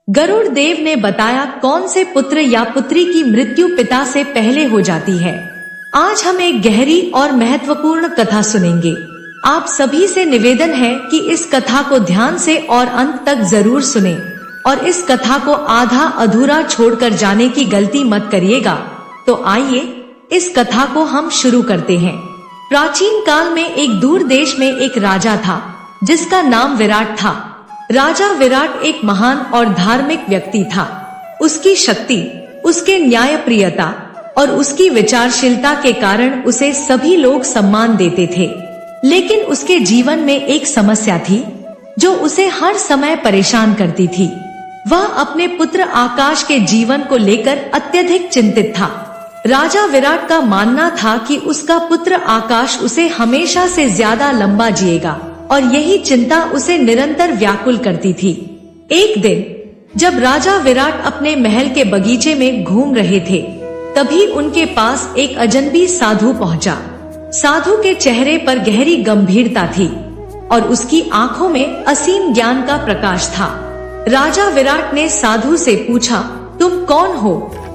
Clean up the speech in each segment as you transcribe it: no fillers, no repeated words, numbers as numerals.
गरुड़ देव ने बताया कौन से पुत्र या पुत्री की मृत्यु पिता से पहले हो जाती है। आज हम एक गहरी और महत्वपूर्ण कथा सुनेंगे। आप सभी से निवेदन है कि इस कथा को ध्यान से और अंत तक जरूर सुनें और इस कथा को आधा अधूरा छोड़कर जाने की गलती मत करिएगा। तो आइए इस कथा को हम शुरू करते हैं। प्राचीन काल में एक दूर देश में एक राजा था जिसका नाम विराट था। राजा विराट एक महान और धार्मिक व्यक्ति था। उसकी शक्ति, उसके न्यायप्रियता और उसकी विचारशीलता के कारण उसे सभी लोग सम्मान देते थे। लेकिन उसके जीवन में एक समस्या थी जो उसे हर समय परेशान करती थी। वह अपने पुत्र आकाश के जीवन को लेकर अत्यधिक चिंतित था। राजा विराट का मानना था कि उसका पुत्र आकाश उसे हमेशा से ज्यादा लंबा जिएगा और यही चिंता उसे निरंतर व्याकुल करती थी। एक दिन जब राजा विराट अपने महल के बगीचे में घूम रहे थे, तभी उनके पास एक अजनबी साधु पहुंचा। साधु के चेहरे पर गहरी गंभीरता थी और उसकी आंखों में असीम ज्ञान का प्रकाश था। राजा विराट ने साधु से पूछा, तुम कौन हो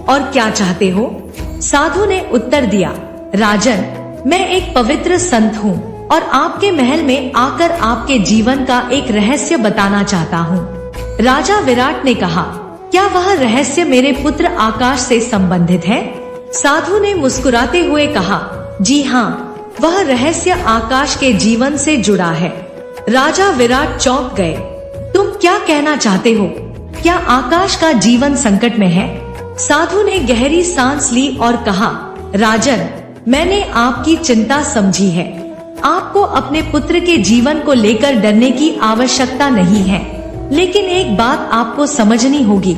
और क्या चाहते हो? साधु ने उत्तर दिया, राजन, मैं एक पवित्र संत हूँ और आपके महल में आकर आपके जीवन का एक रहस्य बताना चाहता हूँ। राजा विराट ने कहा, क्या वह रहस्य मेरे पुत्र आकाश से संबंधित है? साधु ने मुस्कुराते हुए कहा, जी हाँ, वह रहस्य आकाश के जीवन से जुड़ा है। राजा विराट चौंक गए। तुम क्या कहना चाहते हो? क्या आकाश का जीवन संकट में है? साधु ने गहरी सांस ली और कहा, राजन, मैंने आपकी चिंता समझी है। आपको अपने पुत्र के जीवन को लेकर डरने की आवश्यकता नहीं है, लेकिन एक बात आपको समझनी होगी।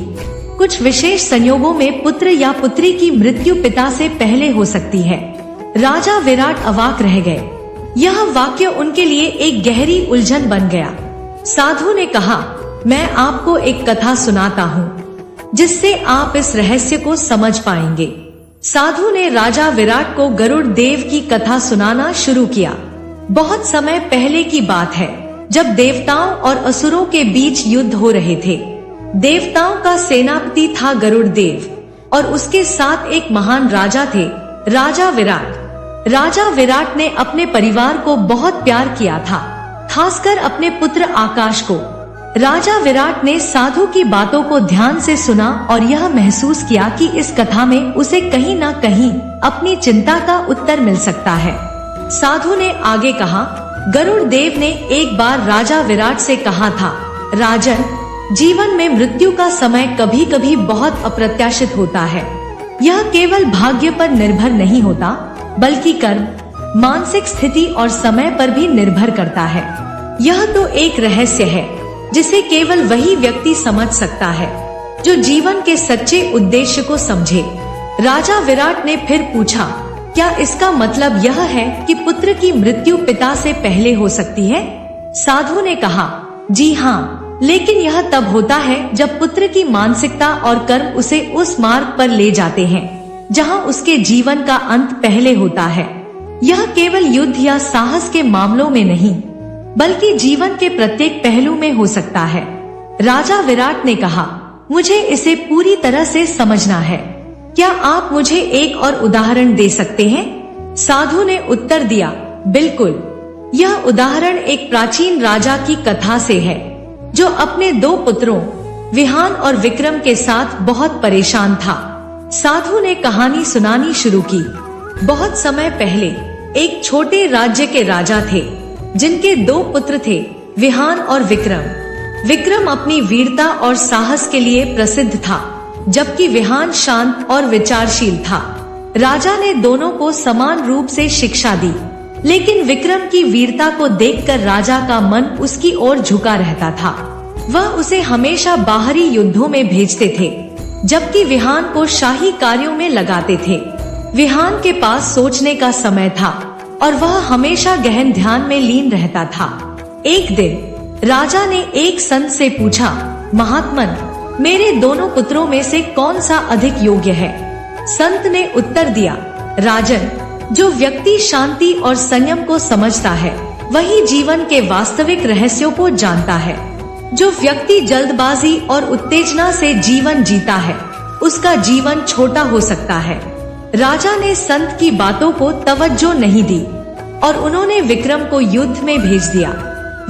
कुछ विशेष संयोगों में पुत्र या पुत्री की मृत्यु पिता से पहले हो सकती है। राजा विराट अवाक रह गए। यह वाक्य उनके लिए एक गहरी उलझन बन गया। साधु ने कहा, मैं आपको एक कथा सुनाता हूँ जिससे आप इस रहस्य को समझ पाएंगे। साधु ने राजा विराट को गरुड़ देव की कथा सुनाना शुरू किया। बहुत समय पहले की बात है, जब देवताओं और असुरों के बीच युद्ध हो रहे थे। देवताओं का सेनापति था गरुड़ देव और उसके साथ एक महान राजा थे, राजा विराट। राजा विराट ने अपने परिवार को बहुत प्यार किया था, खासकर अपने पुत्र आकाश को। राजा विराट ने साधु की बातों को ध्यान से सुना और यह महसूस किया कि इस कथा में उसे कहीं न कहीं अपनी चिंता का उत्तर मिल सकता है। साधु ने आगे कहा, गरुड़ देव ने एक बार राजा विराट से कहा था, राजन, जीवन में मृत्यु का समय कभी कभी बहुत अप्रत्याशित होता है। यह केवल भाग्य पर निर्भर नहीं होता, बल्कि कर्म, मानसिक स्थिति और समय पर भी निर्भर करता है। यह तो एक रहस्य है जिसे केवल वही व्यक्ति समझ सकता है जो जीवन के सच्चे उद्देश्य को समझे। राजा विराट ने फिर पूछा, क्या इसका मतलब यह है कि पुत्र की मृत्यु पिता से पहले हो सकती है? साधु ने कहा, जी हाँ, लेकिन यह तब होता है जब पुत्र की मानसिकता और कर्म उसे उस मार्ग पर ले जाते हैं जहां उसके जीवन का अंत पहले होता है। यह केवल युद्ध या साहस के मामलों में नहीं, बल्कि जीवन के प्रत्येक पहलू में हो सकता है। राजा विराट ने कहा, मुझे इसे पूरी तरह से समझना है। क्या आप मुझे एक और उदाहरण दे सकते हैं? साधु ने उत्तर दिया, बिल्कुल। यह उदाहरण एक प्राचीन राजा की कथा से है जो अपने दो पुत्रों विहान और विक्रम के साथ बहुत परेशान था। साधु ने कहानी सुनानी शुरू की। बहुत समय पहले एक छोटे राज्य के राजा थे जिनके दो पुत्र थे, विहान और विक्रम। विक्रम अपनी वीरता और साहस के लिए प्रसिद्ध था, जबकि विहान शांत और विचारशील था। राजा ने दोनों को समान रूप से शिक्षा दी, लेकिन विक्रम की वीरता को देखकर राजा का मन उसकी ओर झुका रहता था। वह उसे हमेशा बाहरी युद्धों में भेजते थे, जबकि विहान को शाही कार्यों में लगाते थे। विहान के पास सोचने का समय था और वह हमेशा गहन ध्यान में लीन रहता था। एक दिन राजा ने एक संत से पूछा, महात्मन, मेरे दोनों पुत्रों में से कौन सा अधिक योग्य है? संत ने उत्तर दिया, राजन, जो व्यक्ति शांति और संयम को समझता है वही जीवन के वास्तविक रहस्यों को जानता है। जो व्यक्ति जल्दबाजी और उत्तेजना से जीवन जीता है उसका जीवन छोटा हो सकता है। राजा ने संत की बातों को तवज्जो नहीं दी और उन्होंने विक्रम को युद्ध में भेज दिया।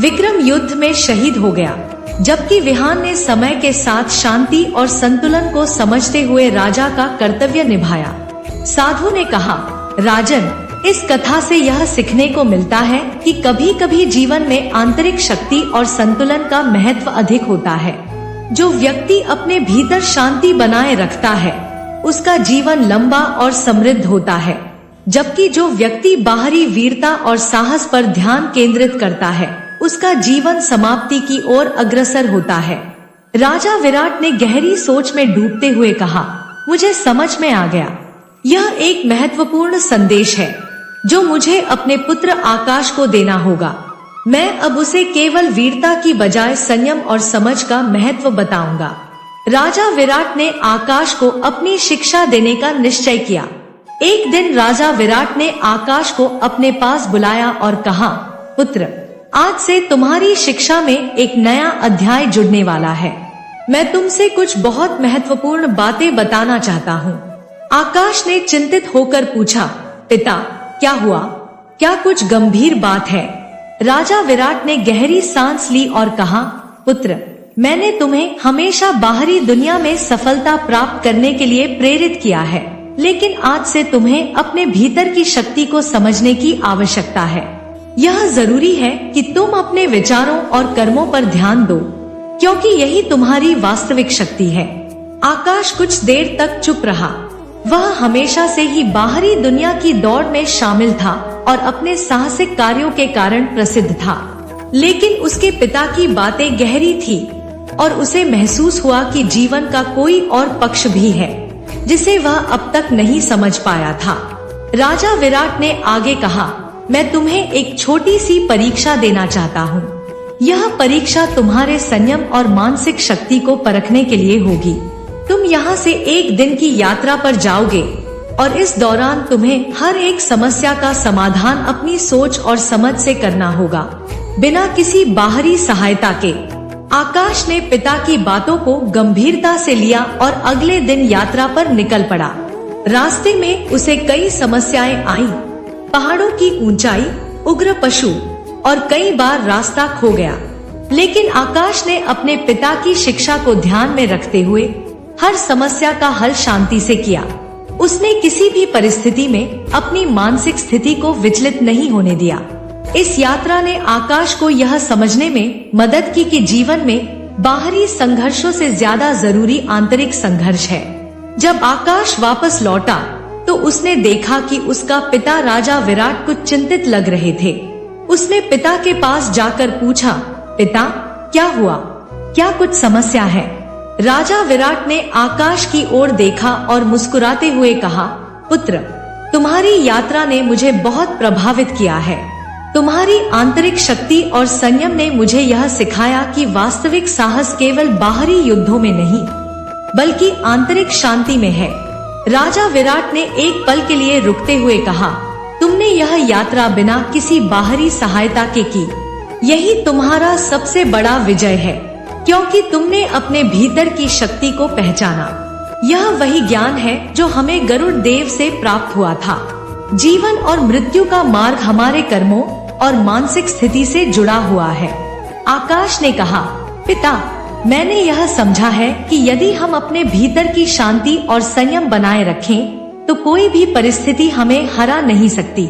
विक्रम युद्ध में शहीद हो गया, जबकि विहान ने समय के साथ शांति और संतुलन को समझते हुए राजा का कर्तव्य निभाया। साधु ने कहा, राजन, इस कथा से यह सीखने को मिलता है कि कभी कभी जीवन में आंतरिक शक्ति और संतुलन का महत्व अधिक होता है। जो व्यक्ति अपने भीतर शांति बनाए रखता है उसका जीवन लंबा और समृद्ध होता है, जबकि जो व्यक्ति बाहरी वीरता और साहस पर ध्यान केंद्रित करता है उसका जीवन समाप्ति की ओर अग्रसर होता है। राजा विराट ने गहरी सोच में डूबते हुए कहा, मुझे समझ में आ गया। यह एक महत्वपूर्ण संदेश है जो मुझे अपने पुत्र आकाश को देना होगा। मैं अब उसे केवल वीरता की बजाय संयम और समझ का महत्व बताऊंगा। राजा विराट ने आकाश को अपनी शिक्षा देने का निश्चय किया। एक दिन राजा विराट ने आकाश को अपने पास बुलाया और कहा, पुत्र, आज से तुम्हारी शिक्षा में एक नया अध्याय जुड़ने वाला है। मैं तुमसे कुछ बहुत महत्वपूर्ण बातें बताना चाहता हूँ। आकाश ने चिंतित होकर पूछा, पिता, क्या हुआ? क्या कुछ गंभीर बात है? राजा विराट ने गहरी सांस ली और कहा, पुत्र, मैंने तुम्हें हमेशा बाहरी दुनिया में सफलता प्राप्त करने के लिए प्रेरित किया है, लेकिन आज से तुम्हें अपने भीतर की शक्ति को समझने की आवश्यकता है। यह जरूरी है कि तुम अपने विचारों और कर्मों पर ध्यान दो, क्योंकि यही तुम्हारी वास्तविक शक्ति है। आकाश कुछ देर तक चुप रहा। वह हमेशा से ही बाहरी दुनिया की दौड़ में शामिल था और अपने साहसिक कार्यों के कारण प्रसिद्ध था, लेकिन उसके पिता की बातें गहरी थी और उसे महसूस हुआ कि जीवन का कोई और पक्ष भी है जिसे वह अब तक नहीं समझ पाया था। राजा विराट ने आगे कहा, मैं तुम्हें एक छोटी सी परीक्षा देना चाहता हूँ। यह परीक्षा तुम्हारे संयम और मानसिक शक्ति को परखने के लिए होगी। तुम यहाँ से एक दिन की यात्रा पर जाओगे और इस दौरान तुम्हें हर एक समस्या का समाधान अपनी सोच और समझ से करना होगा, बिना किसी बाहरी सहायता के। आकाश ने पिता की बातों को गंभीरता से लिया और अगले दिन यात्रा पर निकल पड़ा। रास्ते में उसे कई समस्याएं आईं। पहाड़ों की ऊंचाई, उग्र पशु और कई बार रास्ता खो गया, लेकिन आकाश ने अपने पिता की शिक्षा को ध्यान में रखते हुए हर समस्या का हल शांति से किया। उसने किसी भी परिस्थिति में अपनी मानसिक स्थिति को विचलित नहीं होने दिया। इस यात्रा ने आकाश को यह समझने में मदद की कि जीवन में बाहरी संघर्षों से ज्यादा जरूरी आंतरिक संघर्ष है। जब आकाश वापस लौटा तो उसने देखा कि उसका पिता राजा विराट कुछ चिंतित लग रहे थे। उसने पिता के पास जाकर पूछा, पिता, क्या हुआ? क्या कुछ समस्या है? राजा विराट ने आकाश की ओर देखा और मुस्कुराते हुए कहा, पुत्र, तुम्हारी यात्रा ने मुझे बहुत प्रभावित किया है। तुम्हारी आंतरिक शक्ति और संयम ने मुझे यह सिखाया कि वास्तविक साहस केवल बाहरी युद्धों में नहीं, बल्कि आंतरिक शांति में है। राजा विराट ने एक पल के लिए रुकते हुए कहा, तुमने यह यात्रा बिना किसी बाहरी सहायता के की। यही तुम्हारा सबसे बड़ा विजय है, क्योंकि तुमने अपने भीतर की शक्ति को पहचाना। यह वही ज्ञान है जो हमें गरुड़ देव से प्राप्त हुआ था। जीवन और मृत्यु का मार्ग हमारे कर्मों और मानसिक स्थिति से जुड़ा हुआ है। आकाश ने कहा, पिता, मैंने यह समझा है कि यदि हम अपने भीतर की शांति और संयम बनाए रखें तो कोई भी परिस्थिति हमें हरा नहीं सकती।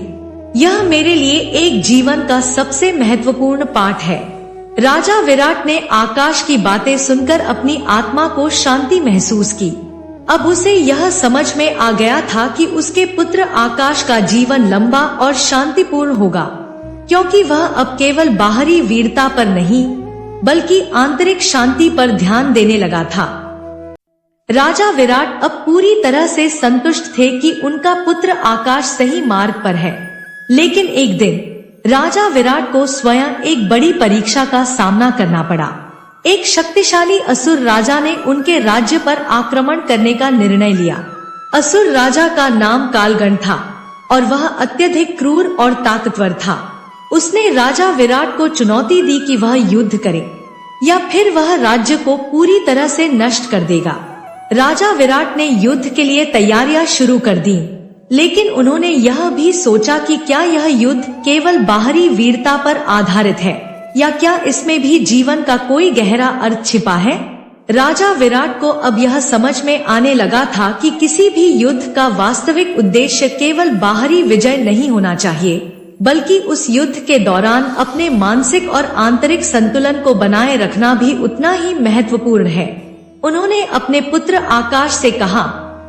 यह मेरे लिए एक जीवन का सबसे महत्वपूर्ण पाठ है। राजा विराट ने आकाश की बातें सुनकर अपनी आत्मा को शांति महसूस की। अब उसे यह समझ में आ गया था कि उसके पुत्र आकाश का जीवन लंबा और शांतिपूर्ण होगा, क्योंकि वह अब केवल बाहरी वीरता पर नहीं बल्कि आंतरिक शांति पर ध्यान देने लगा था। राजा विराट अब पूरी तरह से संतुष्ट थे कि उनका पुत्र आकाश सही मार्ग पर है। लेकिन एक दिन राजा विराट को स्वयं एक बड़ी परीक्षा का सामना करना पड़ा। एक शक्तिशाली असुर राजा ने उनके राज्य पर आक्रमण करने का निर्णय लिया। असुर राजा का नाम कालगण था और वह अत्यधिक क्रूर और ताकतवर था। उसने राजा विराट को चुनौती दी कि वह युद्ध करे। या फिर वह राज्य को पूरी तरह से नष्ट कर देगा। राजा विराट ने युद्ध के लिए तैयारियां शुरू कर दी, लेकिन उन्होंने यह भी सोचा कि क्या यह युद्ध केवल बाहरी वीरता पर आधारित है या क्या इसमें भी जीवन का कोई गहरा अर्थ छिपा है। राजा विराट को अब यह समझ में आने लगा था कि किसी भी युद्ध का वास्तविक उद्देश्य केवल बाहरी विजय नहीं होना चाहिए, बल्कि उस युद्ध के दौरान अपने मानसिक और आंतरिक संतुलन को बनाए रखना भी उतना ही महत्वपूर्ण है। उन्होंने अपने पुत्र आकाश से कहा,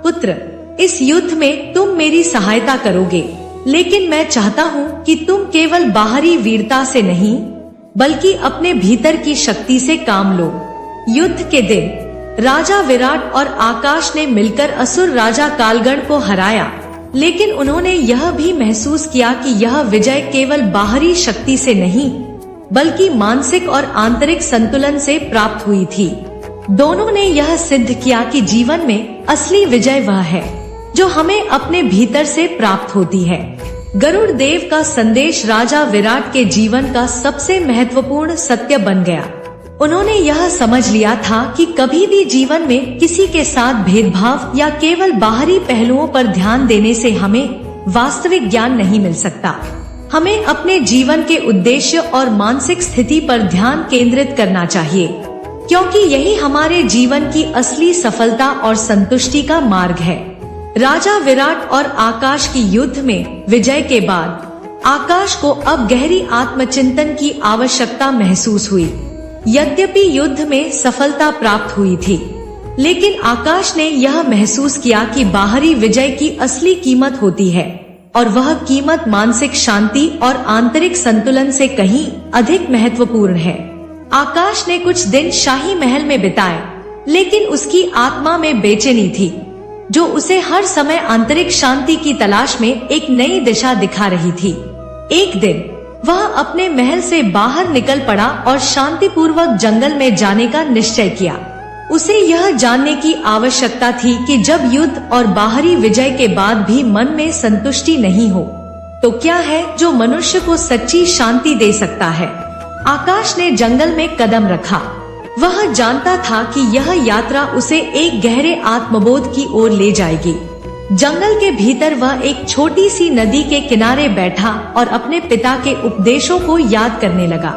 पुत्र, इस युद्ध में तुम मेरी सहायता करोगे, लेकिन मैं चाहता हूँ कि तुम केवल बाहरी वीरता से नहीं, बल्कि अपने भीतर की शक्ति से काम लो। युद्ध के दिन राजा विराट और आकाश ने मिलकर असुर राजा कालगण को हराया, लेकिन उन्होंने यह भी महसूस किया कि यह विजय केवल बाहरी शक्ति से नहीं, बल्कि मानसिक और आंतरिक संतुलन से प्राप्त हुई थी। दोनों ने यह सिद्ध किया कि जीवन में असली विजय वह है जो हमें अपने भीतर से प्राप्त होती है। गरुड़ देव का संदेश राजा विराट के जीवन का सबसे महत्वपूर्ण सत्य बन गया। उन्होंने यह समझ लिया था कि कभी भी जीवन में किसी के साथ भेदभाव या केवल बाहरी पहलुओं पर ध्यान देने से हमें वास्तविक ज्ञान नहीं मिल सकता। हमें अपने जीवन के उद्देश्य और मानसिक स्थिति पर ध्यान केंद्रित करना चाहिए, क्योंकि यही हमारे जीवन की असली सफलता और संतुष्टि का मार्ग है। राजा विराट और आकाश की युद्ध में विजय के बाद आकाश को अब गहरी आत्मचिंतन की आवश्यकता महसूस हुई। यद्यपि युद्ध में सफलता प्राप्त हुई थी, लेकिन आकाश ने यह महसूस किया कि बाहरी विजय की असली कीमत होती है, और वह कीमत मानसिक शांति और आंतरिक संतुलन से कहीं अधिक महत्वपूर्ण है। आकाश ने कुछ दिन शाही महल में बिताए, लेकिन उसकी आत्मा में बेचैनी थी, जो उसे हर समय आंतरिक शांति की तलाश में एक नई दिशा दिखा रही थी। एक दिन वह अपने महल से बाहर निकल पड़ा और शांतिपूर्वक जंगल में जाने का निश्चय किया। उसे यह जानने की आवश्यकता थी कि जब युद्ध और बाहरी विजय के बाद भी मन में संतुष्टि नहीं हो, तो क्या है जो मनुष्य को सच्ची शांति दे सकता है। आकाश ने जंगल में कदम रखा। वह जानता था कि यह यात्रा उसे एक गहरे आत्मबोध की ओर ले जाएगी। जंगल के भीतर वह एक छोटी सी नदी के किनारे बैठा और अपने पिता के उपदेशों को याद करने लगा।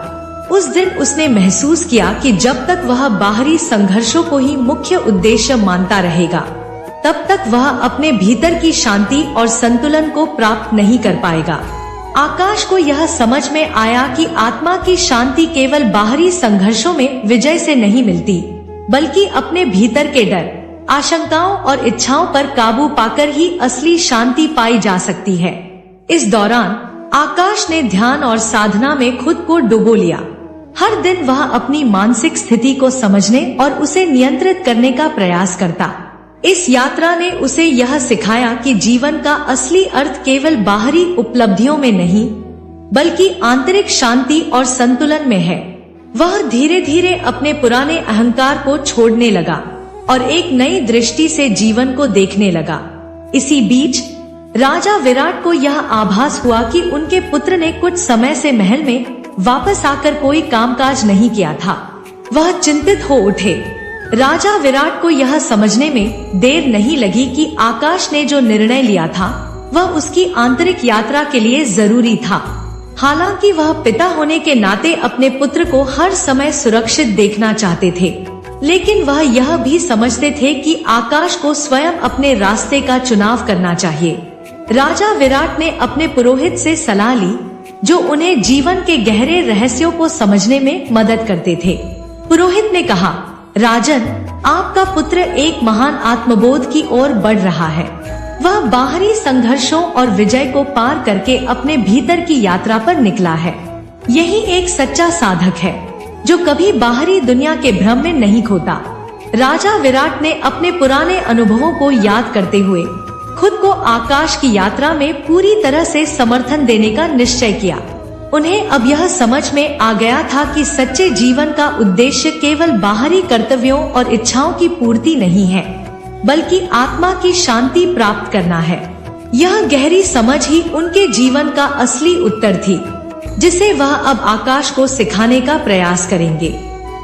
उस दिन उसने महसूस किया कि जब तक वह बाहरी संघर्षों को ही मुख्य उद्देश्य मानता रहेगा, तब तक वह अपने भीतर की शांति और संतुलन को प्राप्त नहीं कर पाएगा। आकाश को यह समझ में आया कि आत्मा की शांति केवल बाहरी संघर्षों में विजय से नहीं मिलती, बल्कि अपने भीतर के डर, आशंकाओं और इच्छाओं पर काबू पाकर ही असली शांति पाई जा सकती है। इस दौरान आकाश ने ध्यान और साधना में खुद को डुबो लिया। हर दिन वह अपनी मानसिक स्थिति को समझने और उसे नियंत्रित करने का प्रयास करता। इस यात्रा ने उसे यह सिखाया कि जीवन का असली अर्थ केवल बाहरी उपलब्धियों में नहीं, बल्कि आंतरिक शांति और संतुलन में है। वह धीरे धीरे अपने पुराने अहंकार को छोड़ने लगा और एक नई दृष्टि से जीवन को देखने लगा। इसी बीच राजा विराट को यह आभास हुआ कि उनके पुत्र ने कुछ समय से महल में वापस आकर कोई कामकाज नहीं किया था। वह चिंतित हो उठे। राजा विराट को यह समझने में देर नहीं लगी कि आकाश ने जो निर्णय लिया था वह उसकी आंतरिक यात्रा के लिए जरूरी था। हालांकि वह पिता होने के नाते अपने पुत्र को हर समय सुरक्षित देखना चाहते थे, लेकिन वह यह भी समझते थे कि आकाश को स्वयं अपने रास्ते का चुनाव करना चाहिए। राजा विराट ने अपने पुरोहित से सलाह ली, जो उन्हें जीवन के गहरे रहस्यों को समझने में मदद करते थे। पुरोहित ने कहा, राजन, आपका पुत्र एक महान आत्मबोध की ओर बढ़ रहा है। वह बाहरी संघर्षों और विजय को पार करके अपने भीतर की यात्रा पर निकला है। यही एक सच्चा साधक है जो कभी बाहरी दुनिया के भ्रम में नहीं खोता। राजा विराट ने अपने पुराने अनुभवों को याद करते हुए खुद को आकाश की यात्रा में पूरी तरह से समर्थन देने का निश्चय किया। उन्हें अब यह समझ में आ गया था कि सच्चे जीवन का उद्देश्य केवल बाहरी कर्तव्यों और इच्छाओं की पूर्ति नहीं है, बल्कि आत्मा की शांति प्राप्त करना है। यह गहरी समझ ही उनके जीवन का असली उत्तर थी, जिसे वह अब आकाश को सिखाने का प्रयास करेंगे।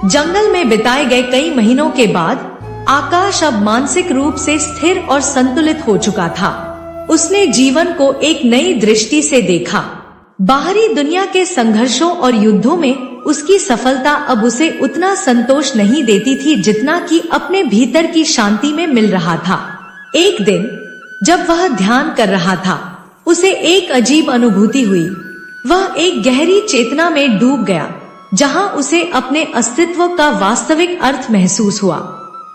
जंगल में बिताए गए कई महीनों के बाद आकाश अब मानसिक रूप से स्थिर और संतुलित हो चुका था। उसने जीवन को एक नई दृष्टि से देखा। बाहरी दुनिया के संघर्षों और युद्धों में उसकी सफलता अब उसे उतना संतोष नहीं देती थी जितना कि अपने भीतर की शांति में मिल रहा था। एक दिन जब वह ध्यान कर रहा था, उसे एक अजीब अनुभूति हुई। वह एक गहरी चेतना में डूब गया, जहां उसे अपने अस्तित्व का वास्तविक अर्थ महसूस हुआ।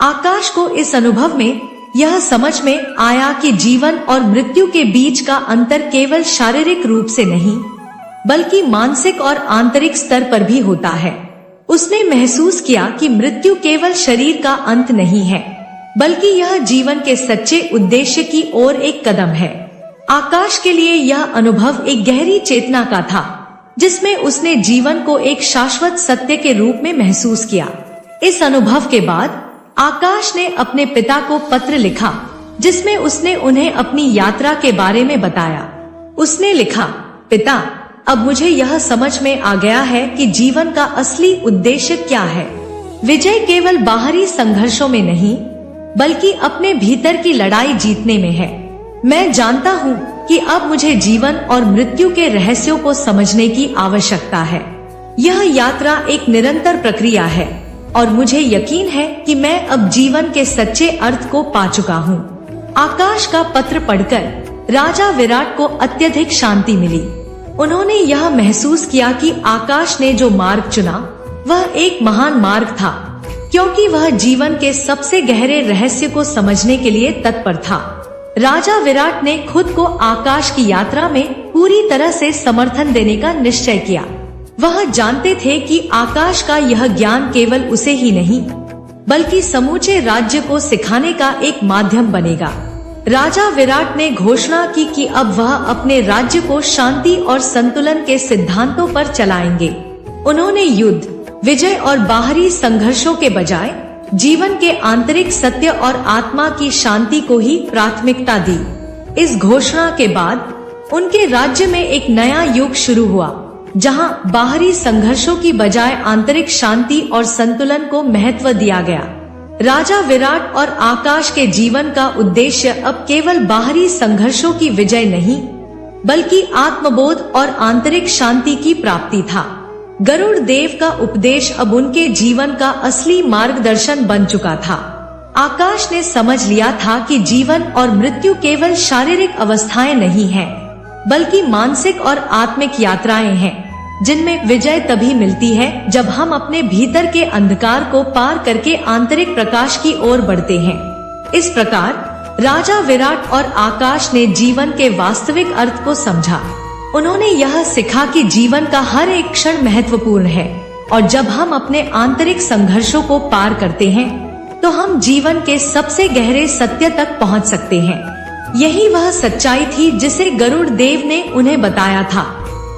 आकाश को इस अनुभव में यह समझ में आया कि जीवन और मृत्यु के बीच का अंतर केवल शारीरिक रूप से नहीं, बल्कि मानसिक और आंतरिक स्तर पर भी होता है। उसने महसूस किया कि मृत्यु केवल शरीर का अंत नहीं है, बल्कि यह जीवन के सच्चे उद्देश्य की ओर एक कदम है। आकाश के लिए यह अनुभव एक गहरी चेतना का था, जिसमें उसने जीवन को एक शाश्वत सत्य के रूप में महसूस किया। इस अनुभव के बाद आकाश ने अपने पिता को पत्र लिखा, जिसमें उसने उन्हें अपनी यात्रा के बारे में बताया। उसने लिखा, पिता, अब मुझे यह समझ में आ गया है कि जीवन का असली उद्देश्य क्या है। विजय केवल बाहरी संघर्षों में नहीं, बल्कि अपने भीतर की लड़ाई जीतने में है। मैं जानता हूँ कि अब मुझे जीवन और मृत्यु के रहस्यों को समझने की आवश्यकता है। यह यात्रा एक निरंतर प्रक्रिया है और मुझे यकीन है कि मैं अब जीवन के सच्चे अर्थ को पा चुका हूँ। आकाश का पत्र पढ़कर राजा विराट को अत्यधिक शांति मिली। उन्होंने यह महसूस किया कि आकाश ने जो मार्ग चुना वह एक महान मार्ग था, क्योंकि वह जीवन के सबसे गहरे रहस्य को समझने के लिए तत्पर था। राजा विराट ने खुद को आकाश की यात्रा में पूरी तरह से समर्थन देने का निश्चय किया। वह जानते थे कि आकाश का यह ज्ञान केवल उसे ही नहीं, बल्कि समूचे राज्य को सिखाने का एक माध्यम बनेगा। राजा विराट ने घोषणा की कि अब वह अपने राज्य को शांति और संतुलन के सिद्धांतों पर चलाएंगे। उन्होंने युद्ध, विजय और बाहरी संघर्षों के बजाय जीवन के आंतरिक सत्य और आत्मा की शांति को ही प्राथमिकता दी। इस घोषणा के बाद उनके राज्य में एक नया युग शुरू हुआ, जहां बाहरी संघर्षों की बजाय आंतरिक शांति और संतुलन को महत्व दिया गया। राजा विराट और आकाश के जीवन का उद्देश्य अब केवल बाहरी संघर्षों की विजय नहीं, बल्कि आत्मबोध और आंतरिक शांति की प्राप्ति था। गरुड़ देव का उपदेश अब उनके जीवन का असली मार्गदर्शन बन चुका था। आकाश ने समझ लिया था कि जीवन और मृत्यु केवल शारीरिक अवस्थाएं नहीं हैं, बल्कि मानसिक और आत्मिक यात्राएं हैं, जिनमें विजय तभी मिलती है जब हम अपने भीतर के अंधकार को पार करके आंतरिक प्रकाश की ओर बढ़ते हैं। इस प्रकार राजा विराट और आकाश ने जीवन के वास्तविक अर्थ को समझा। उन्होंने यह सीखा कि जीवन का हर एक क्षण महत्वपूर्ण है, और जब हम अपने आंतरिक संघर्षों को पार करते हैं, तो हम जीवन के सबसे गहरे सत्य तक पहुंच सकते हैं। यही वह सच्चाई थी जिसे गरुड़ देव ने उन्हें बताया था,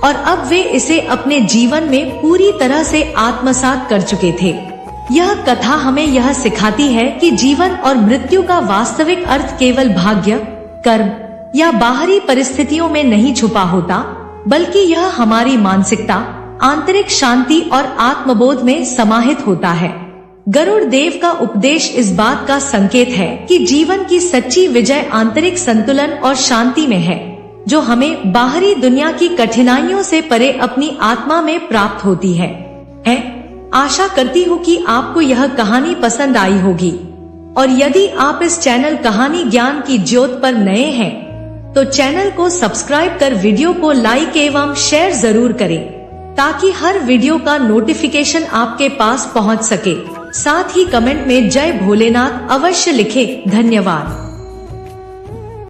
और अब वे इसे अपने जीवन में पूरी तरह से आत्मसात कर चुके थे। यह कथा हमें यह सिखाती है कि जीवन और मृत्यु का वास्तविक अर्थ केवल भाग्य, कर्म या बाहरी परिस्थितियों में नहीं छुपा होता, बल्कि यह हमारी मानसिकता, आंतरिक शांति और आत्मबोध में समाहित होता है। गरुड़ देव का उपदेश इस बात का संकेत है कि जीवन की सच्ची विजय आंतरिक संतुलन और शांति में है, जो हमें बाहरी दुनिया की कठिनाइयों से परे अपनी आत्मा में प्राप्त होती है। आशा करती हूँ कि आपको यह कहानी पसंद आई होगी, और यदि आप इस चैनल कहानी ज्ञान की ज्योत पर नए हैं, तो चैनल को सब्सक्राइब कर वीडियो को लाइक एवं शेयर जरूर करें, ताकि हर वीडियो का नोटिफिकेशन आपके पास पहुंच सके। साथ ही कमेंट में जय भोलेनाथ अवश्य लिखें। धन्यवाद।